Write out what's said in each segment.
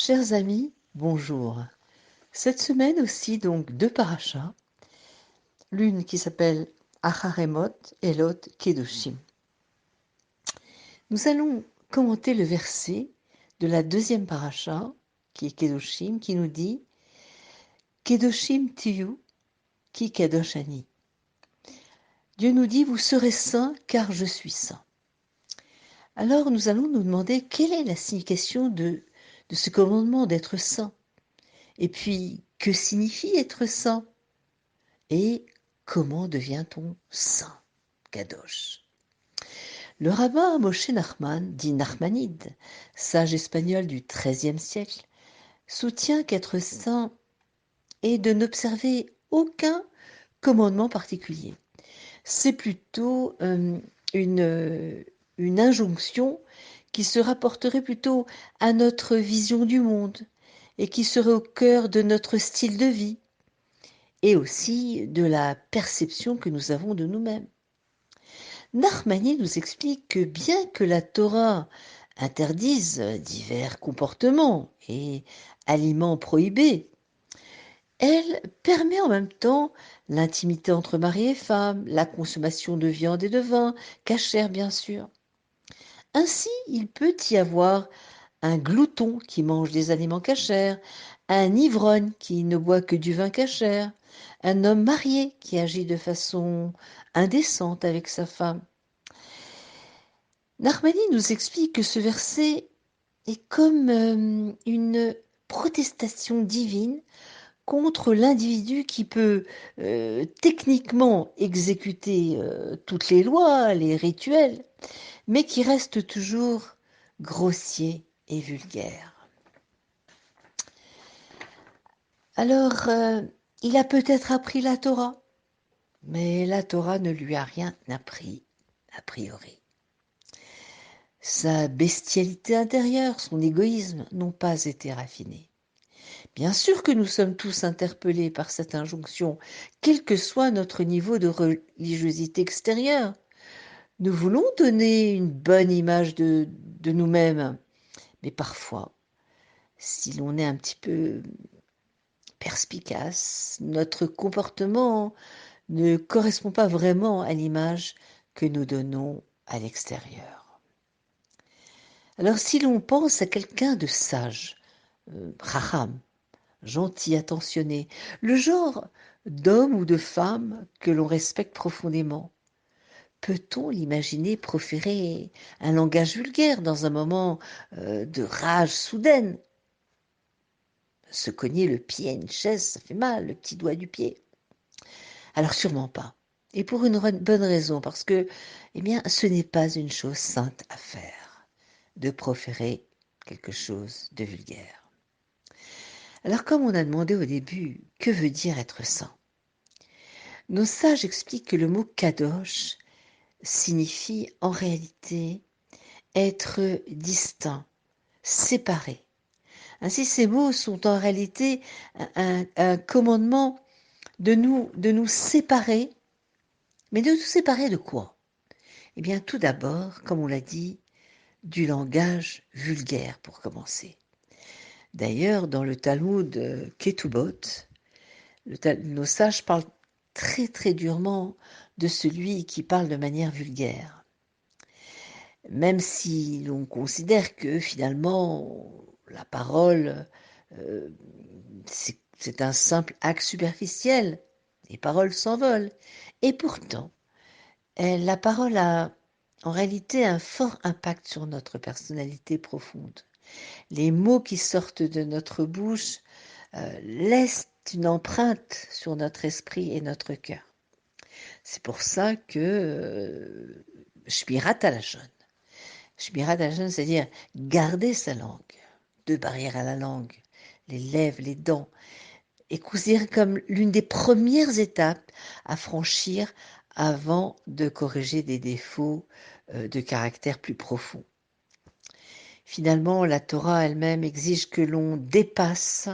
Chers amis, bonjour. Cette semaine aussi, donc, deux parachas, l'une qui s'appelle Acharemot et l'autre Kedoshim. Nous allons commenter le verset de la deuxième paracha, qui est Kedoshim, qui nous dit Kedoshim tiyu ki kadosh ani. Dieu nous dit, vous serez saints car je suis saint. Alors nous allons nous demander quelle est la signification de ce commandement d'être saint. Et puis, que signifie être saint? Et comment devient-on saint, Kadosh? Le rabbin Moshe Nachman, dit Nachmanide, sage espagnol du XIIIe siècle, soutient qu'être saint est de n'observer aucun commandement particulier. C'est plutôt une injonction qui se rapporterait plutôt à notre vision du monde et qui serait au cœur de notre style de vie et aussi de la perception que nous avons de nous-mêmes. Nachmani nous explique que bien que la Torah interdise divers comportements et aliments prohibés, elle permet en même temps l'intimité entre mari et femme, la consommation de viande et de vin, cachère bien sûr. Ainsi, il peut y avoir un glouton qui mange des aliments cachers, un ivrogne qui ne boit que du vin cachère, un homme marié qui agit de façon indécente avec sa femme. Nachmani nous explique que ce verset est comme une protestation divine contre l'individu qui peut techniquement exécuter toutes les lois, les rituels, mais qui reste toujours grossier et vulgaire. Alors, il a peut-être appris la Torah, mais la Torah ne lui a rien appris, a priori. Sa bestialité intérieure, son égoïsme n'ont pas été raffinés. Bien sûr que nous sommes tous interpellés par cette injonction, quel que soit notre niveau de religiosité extérieure. Nous voulons donner une bonne image de nous-mêmes, mais parfois, si l'on est un petit peu perspicace, notre comportement ne correspond pas vraiment à l'image que nous donnons à l'extérieur. Alors si l'on pense à quelqu'un de sage, Raham, gentil, attentionné, le genre d'homme ou de femme que l'on respecte profondément, peut-on l'imaginer proférer un langage vulgaire dans un moment de rage soudaine? Se cogner le pied à une chaise, ça fait mal, le petit doigt du pied. Alors sûrement pas. Et pour une bonne raison, parce que, eh bien, ce n'est pas une chose sainte à faire, de proférer quelque chose de vulgaire. Alors comme on a demandé au début, que veut dire être saint? Nos sages expliquent que le mot kadosh signifie en réalité être distinct, séparé. Ainsi, ces mots sont en réalité un commandement de nous séparer, mais de nous séparer de quoi? Eh bien, tout d'abord, comme on l'a dit, du langage vulgaire pour commencer. D'ailleurs, dans le Talmud Ketubot, nos sages parlent très très durement de celui qui parle de manière vulgaire. Même si l'on considère que finalement la parole, euh, c'est un simple acte superficiel, les paroles s'envolent. Et pourtant, la parole a en réalité un fort impact sur notre personnalité profonde. Les mots qui sortent de notre bouche laissent une empreinte sur notre esprit et notre cœur. C'est pour ça que Shmirat halashon, c'est-à-dire garder sa langue, deux barrières à la langue, les lèvres, les dents, est considéré comme l'une des premières étapes à franchir avant de corriger des défauts de caractère plus profond. Finalement, la Torah elle-même exige que l'on dépasse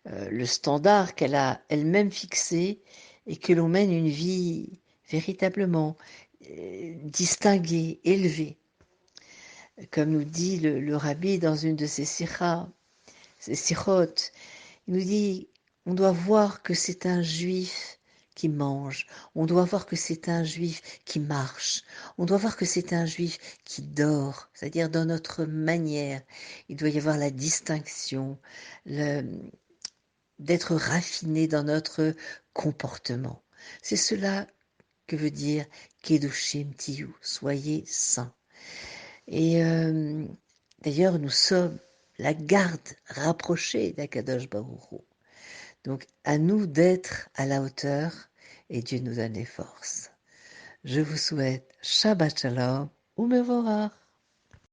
le standard qu'elle a elle-même fixé et que l'on mène une vie véritablement distinguée, élevée. Comme nous dit le rabbi dans une de ses sikhas, Sichot, il nous dit, on doit voir que c'est un juif qui mange, on doit voir que c'est un juif qui marche, on doit voir que c'est un juif qui dort, c'est-à-dire dans notre manière. Il doit y avoir la distinction, d'être raffiné dans notre comportement. C'est cela que veut dire Kedoshim Tiyu, soyez saints. Et d'ailleurs, nous sommes la garde rapprochée d'Akadosh Baruch Hu. Donc, à nous d'être à la hauteur et Dieu nous donne les forces. Je vous souhaite Shabbat Shalom ou Mevorach.